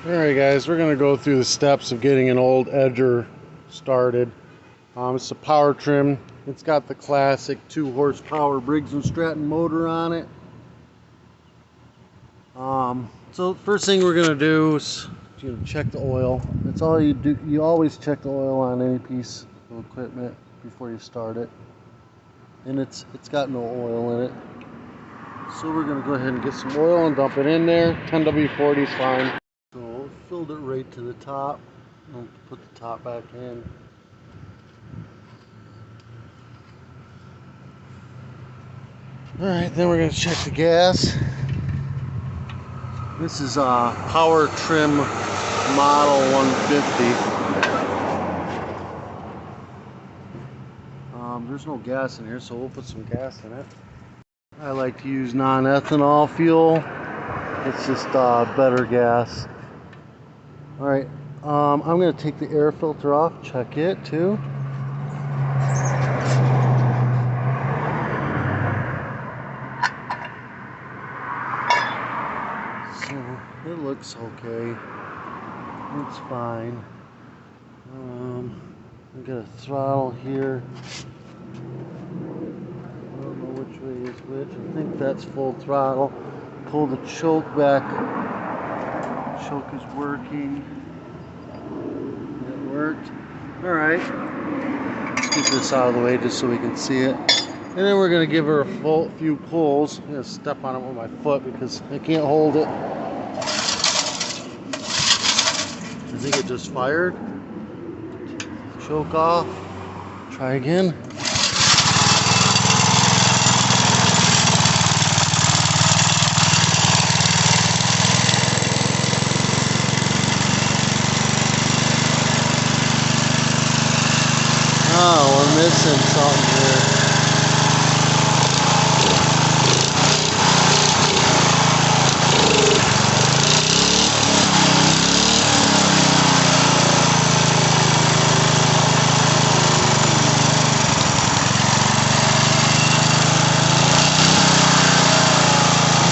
Alright guys, we're going to go through the steps of getting an old edger started. It's a power trim. It's got the classic 2 horsepower Briggs and Stratton motor on it. So first thing we're going to do is check the oil. That's all you do. You always check the oil on any piece of equipment before you start it. And it's got no oil in it. So we're going to go ahead and get some oil and dump it in there. 10W40 is fine. So filled it right to the top. I'll put the top back in. Alright, then we're going to check the gas. This is a power trim model 150. There's no gas in here, so we'll put some gas in it. I like to use non-ethanol fuel. It's just better gas. Alright, I'm going to take the air filter off, check it too. So it looks okay. It's fine. I've got a throttle here. I don't know which way is which. I think that's full throttle. Pull the choke back. Choke is working. It worked. Alright. Let's get this out of the way just so we can see it. And then we're going to give her a few pulls. I'm going to step on it with my foot because I can't hold it. I think it just fired. Choke off. Try again. Oh, we're missing something here.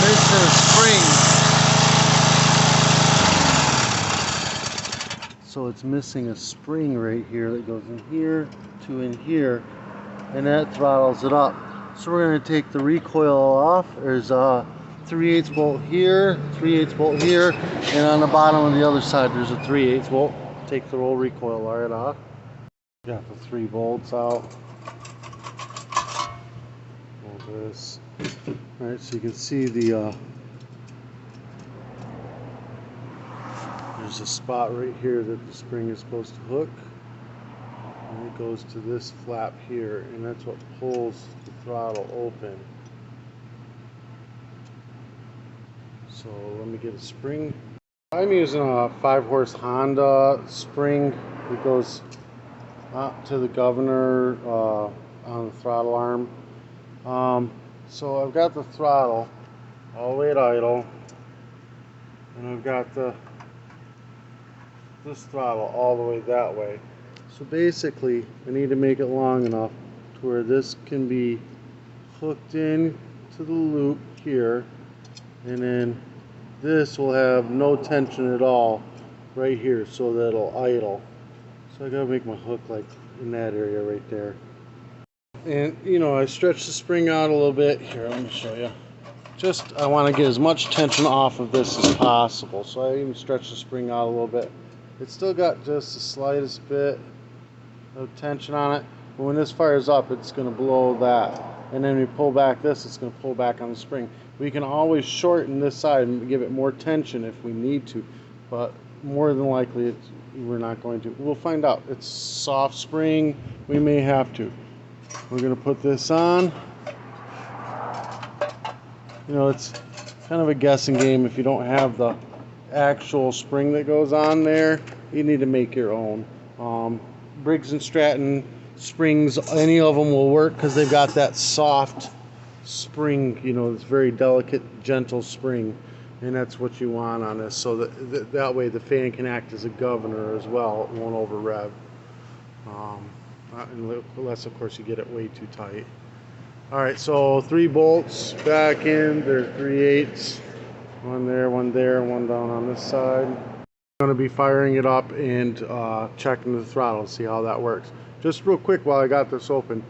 Missing a spring. So it's missing a spring right here that goes in here to in here, and that throttles it up. So we're going to take the recoil off. There's a 3/8 bolt here, 3/8 bolt here, and on the bottom of the other side there's a 3/8 bolt. Take the roll recoil right off. Got the 3 bolts out. Pull this. Alright, so you can see the there's a spot right here that the spring is supposed to hook, and it goes to this flap here, and that's what pulls the throttle open. So let me get a spring. I'm using a 5-horse Honda spring. It goes up to the governor on the throttle arm. So I've got the throttle all the way at idle, and I've got this throttle all the way that way. So basically I need to make it long enough to where this can be hooked in to the loop here, and then this will have no tension at all right here, so that it'll idle. So I gotta make my hook like in that area right there. And I stretch the spring out a little bit. Here, let me show you. Just I want to get as much tension off of this as possible, so I even stretch the spring out a little bit. It's still got just the slightest bit of tension on it, but when this fires up, it's going to blow that. And then we pull back this, it's going to pull back on the spring. We can always shorten this side and give it more tension if we need to, but more than likely we're not going to. We'll find out. It's soft spring, we may have to. We're going to put this on. It's kind of a guessing game. If you don't have the actual spring that goes on there, you need to make your own. Briggs and Stratton springs, any of them will work because they've got that soft spring, it's very delicate, gentle spring, and that's what you want on this, so that way the fan can act as a governor as well. It won't over rev, unless of course you get it way too tight. Alright, so 3 bolts back in, they're 3/8, one there, and one down on this side. I'm going to be firing it up and checking the throttle, see how that works. Just real quick while I got this open,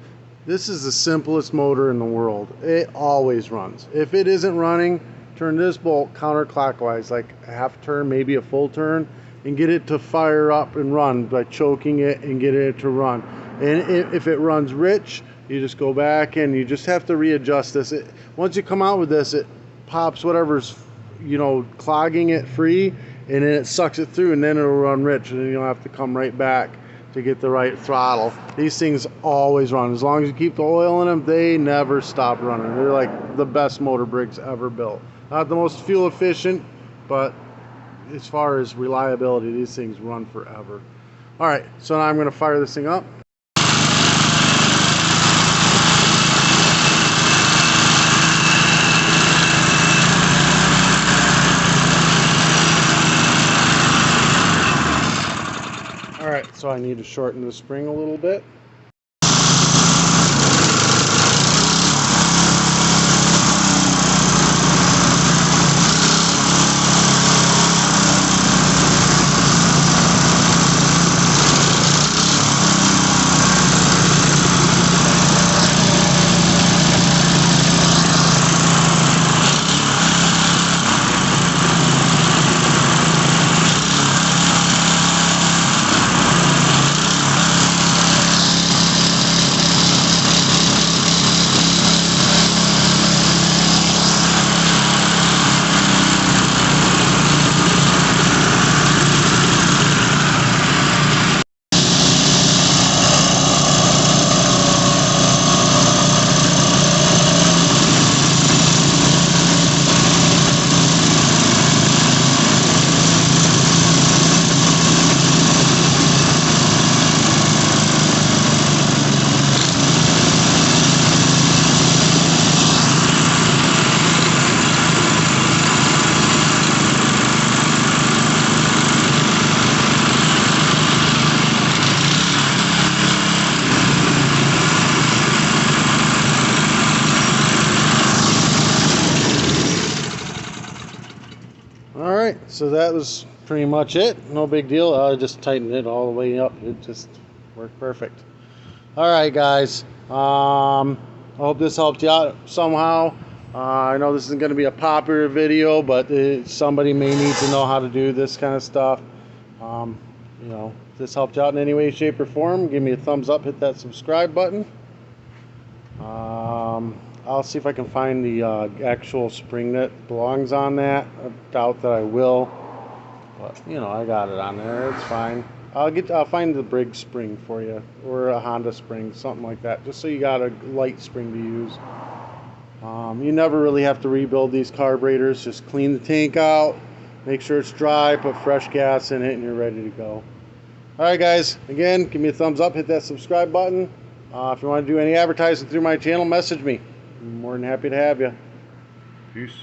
this is the simplest motor in the world. It always runs. If it isn't running, turn this bolt counterclockwise, like a half turn, maybe a full turn, and get it to fire up and run by choking it and get it to run. And if it runs rich, you just go back and you just have to readjust this. Once you come out with this, it pops whatever's, you know, clogging it free, and then it sucks it through, and then it'll run rich, and then you'll have to come right back to get the right throttle. These things always run. As long as you keep the oil in them, they never stop running. They're like the best motor Briggs ever built. Not the most fuel efficient, but as far as reliability, these things run forever. All right, so now I'm going to fire this thing up. Alright, so I need to shorten the spring a little bit. Alright, so that was pretty much it. No big deal. I just tightened it all the way up. It just worked perfect. Alright guys, I hope this helped you out somehow. I know this isn't going to be a popular video, but somebody may need to know how to do this kind of stuff. You know, if this helped you out in any way, shape, or form, give me a thumbs up, hit that subscribe button. I'll see if I can find the actual spring that belongs on that. I doubt that I will, but you know, I got it on there. It's fine. I'll find the Briggs spring for you, or a Honda spring, something like that, just so you got a light spring to use. You never really have to rebuild these carburetors. Just clean the tank out, make sure it's dry, put fresh gas in it, and you're ready to go. Alright guys, again, give me a thumbs up, hit that subscribe button. If you want to do any advertising through my channel, message me. I'm more than happy to have you. Peace.